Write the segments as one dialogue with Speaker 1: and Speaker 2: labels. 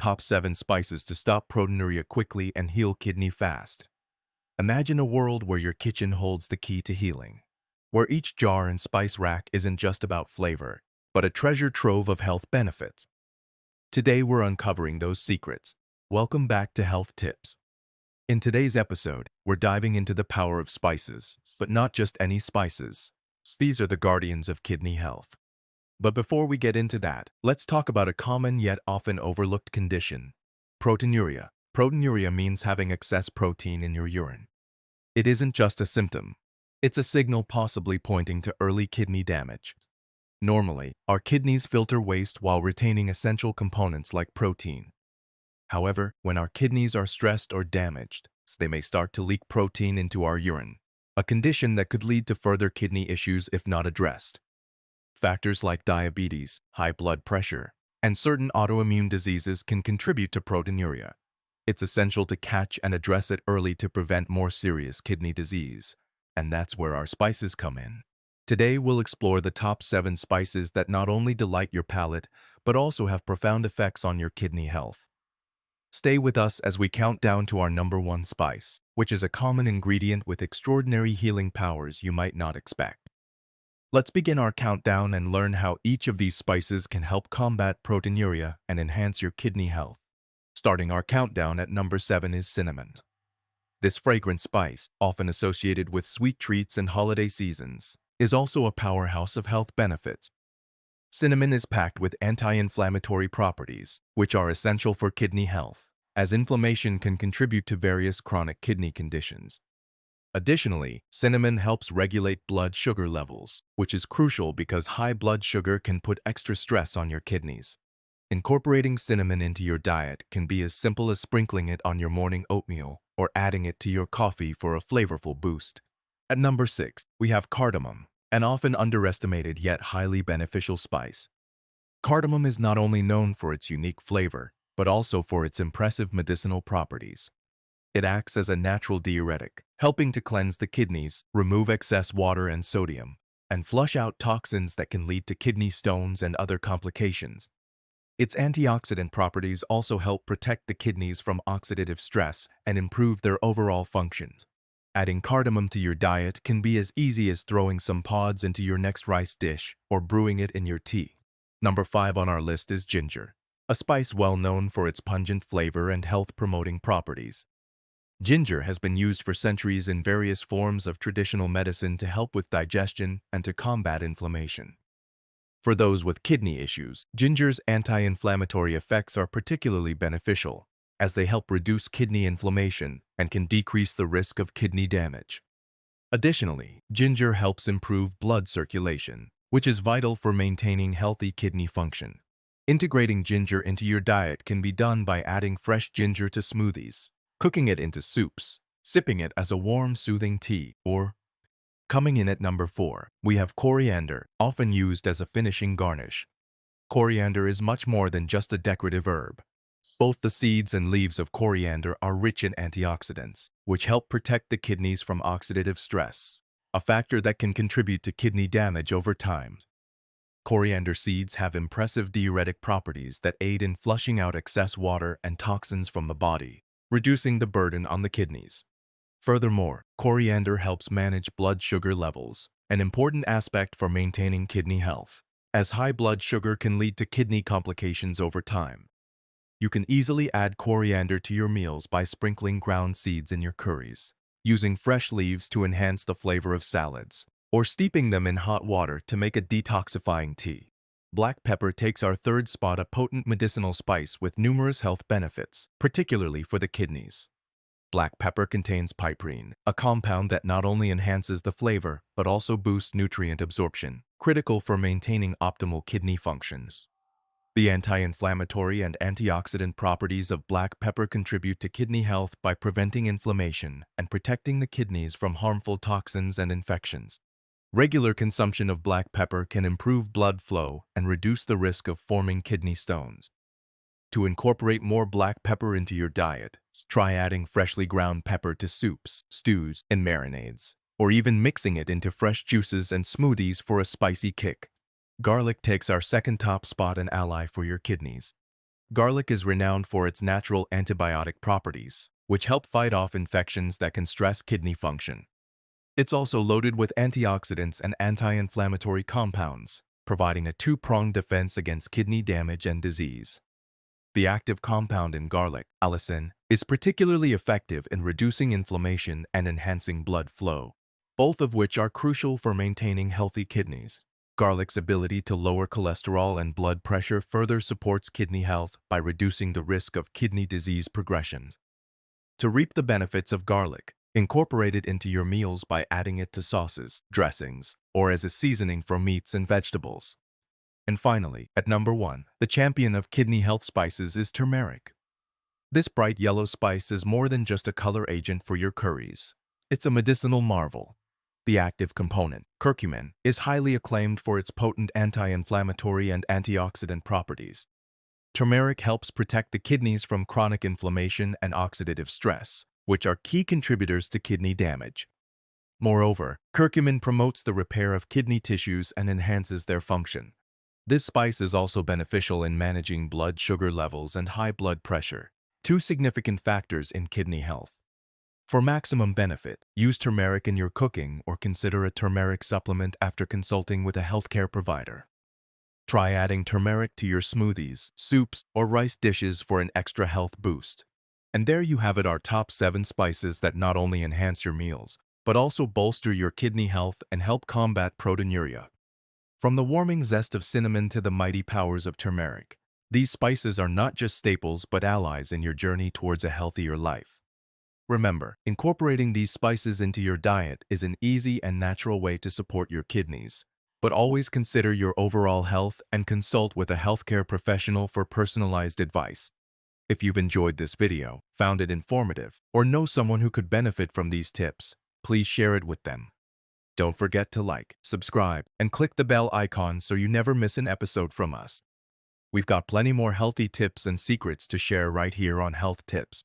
Speaker 1: top 7 spices to stop proteinuria quickly and heal kidney fast. Imagine a world where your kitchen holds the key to healing, where each jar and spice rack isn't just about flavor, but a treasure trove of health benefits. Today we're uncovering those secrets. Welcome back to Health Tips. In today's episode, we're diving into the power of spices, but not just any spices. These are the guardians of kidney health. But before we get into that, let's talk about a common yet often overlooked condition: proteinuria. Proteinuria means having excess protein in your urine. It isn't just a symptom. It's a signal possibly pointing to early kidney damage. Normally, our kidneys filter waste while retaining essential components like protein. However, when our kidneys are stressed or damaged, they may start to leak protein into our urine, a condition that could lead to further kidney issues if not addressed. Factors like diabetes, high blood pressure, and certain autoimmune diseases can contribute to proteinuria. It's essential to catch and address it early to prevent more serious kidney disease, and that's where our spices come in. Today we'll explore the top 7 spices that not only delight your palate, but also have profound effects on your kidney health. Stay with us as we count down to our number 1 spice, which is a common ingredient with extraordinary healing powers you might not expect. Let's begin our countdown and learn how each of these spices can help combat proteinuria and enhance your kidney health. Starting our countdown at number 7 is cinnamon. This fragrant spice, often associated with sweet treats and holiday seasons, is also a powerhouse of health benefits. Cinnamon is packed with anti-inflammatory properties, which are essential for kidney health, as inflammation can contribute to various chronic kidney conditions. Additionally, cinnamon helps regulate blood sugar levels, which is crucial because high blood sugar can put extra stress on your kidneys. Incorporating cinnamon into your diet can be as simple as sprinkling it on your morning oatmeal or adding it to your coffee for a flavorful boost. At number 6, we have cardamom, an often underestimated yet highly beneficial spice. Cardamom is not only known for its unique flavor, but also for its impressive medicinal properties. It acts as a natural diuretic, helping to cleanse the kidneys, remove excess water and sodium, and flush out toxins that can lead to kidney stones and other complications. Its antioxidant properties also help protect the kidneys from oxidative stress and improve their overall functions. Adding cardamom to your diet can be as easy as throwing some pods into your next rice dish or brewing it in your tea. Number 5 on our list is ginger, a spice well known for its pungent flavor and health-promoting properties. Ginger has been used for centuries in various forms of traditional medicine to help with digestion and to combat inflammation. For those with kidney issues, ginger's anti-inflammatory effects are particularly beneficial, as they help reduce kidney inflammation and can decrease the risk of kidney damage. Additionally, ginger helps improve blood circulation, which is vital for maintaining healthy kidney function. Integrating ginger into your diet can be done by adding fresh ginger to smoothies, cooking it into soups, sipping it as a warm, soothing tea, or coming in at number 4, we have coriander, often used as a finishing garnish. Coriander is much more than just a decorative herb. Both the seeds and leaves of coriander are rich in antioxidants, which help protect the kidneys from oxidative stress, a factor that can contribute to kidney damage over time. Coriander seeds have impressive diuretic properties that aid in flushing out excess water and toxins from the body, reducing the burden on the kidneys. Furthermore, coriander helps manage blood sugar levels, an important aspect for maintaining kidney health, as high blood sugar can lead to kidney complications over time. You can easily add coriander to your meals by sprinkling ground seeds in your curries, using fresh leaves to enhance the flavor of salads, or steeping them in hot water to make a detoxifying tea. Black pepper takes our 3rd spot, a potent medicinal spice with numerous health benefits, particularly for the kidneys. Black pepper contains piperine, a compound that not only enhances the flavor, but also boosts nutrient absorption, critical for maintaining optimal kidney functions. The anti-inflammatory and antioxidant properties of black pepper contribute to kidney health by preventing inflammation and protecting the kidneys from harmful toxins and infections. Regular consumption of black pepper can improve blood flow and reduce the risk of forming kidney stones. To incorporate more black pepper into your diet, try adding freshly ground pepper to soups, stews, and marinades, or even mixing it into fresh juices and smoothies for a spicy kick. Garlic takes our 2nd top spot, an ally for your kidneys. Garlic is renowned for its natural antibiotic properties, which help fight off infections that can stress kidney function. It's also loaded with antioxidants and anti-inflammatory compounds, providing a two-pronged defense against kidney damage and disease. The active compound in garlic, allicin, is particularly effective in reducing inflammation and enhancing blood flow, both of which are crucial for maintaining healthy kidneys. Garlic's ability to lower cholesterol and blood pressure further supports kidney health by reducing the risk of kidney disease progression. To reap the benefits of garlic, incorporate it into your meals by adding it to sauces, dressings, or as a seasoning for meats and vegetables. And finally, at number 1, the champion of kidney health spices is turmeric. This bright yellow spice is more than just a color agent for your curries. It's a medicinal marvel. The active component, curcumin, is highly acclaimed for its potent anti-inflammatory and antioxidant properties. Turmeric helps protect the kidneys from chronic inflammation and oxidative stress, which are key contributors to kidney damage. Moreover, curcumin promotes the repair of kidney tissues and enhances their function. This spice is also beneficial in managing blood sugar levels and high blood pressure, two significant factors in kidney health. For maximum benefit, use turmeric in your cooking or consider a turmeric supplement after consulting with a healthcare provider. Try adding turmeric to your smoothies, soups, or rice dishes for an extra health boost. And there you have it, our top 7 spices that not only enhance your meals, but also bolster your kidney health and help combat proteinuria. From the warming zest of cinnamon to the mighty powers of turmeric, these spices are not just staples but allies in your journey towards a healthier life. Remember, incorporating these spices into your diet is an easy and natural way to support your kidneys. But always consider your overall health and consult with a healthcare professional for personalized advice. If you've enjoyed this video, found it informative, or know someone who could benefit from these tips, please share it with them. Don't forget to like, subscribe, and click the bell icon so you never miss an episode from us. We've got plenty more healthy tips and secrets to share right here on Health Tips.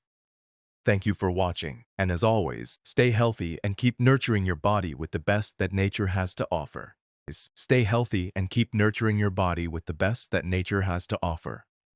Speaker 1: Thank you for watching, and as always, stay healthy and keep nurturing your body with the best that nature has to offer. Stay healthy and keep nurturing your body with the best that nature has to offer.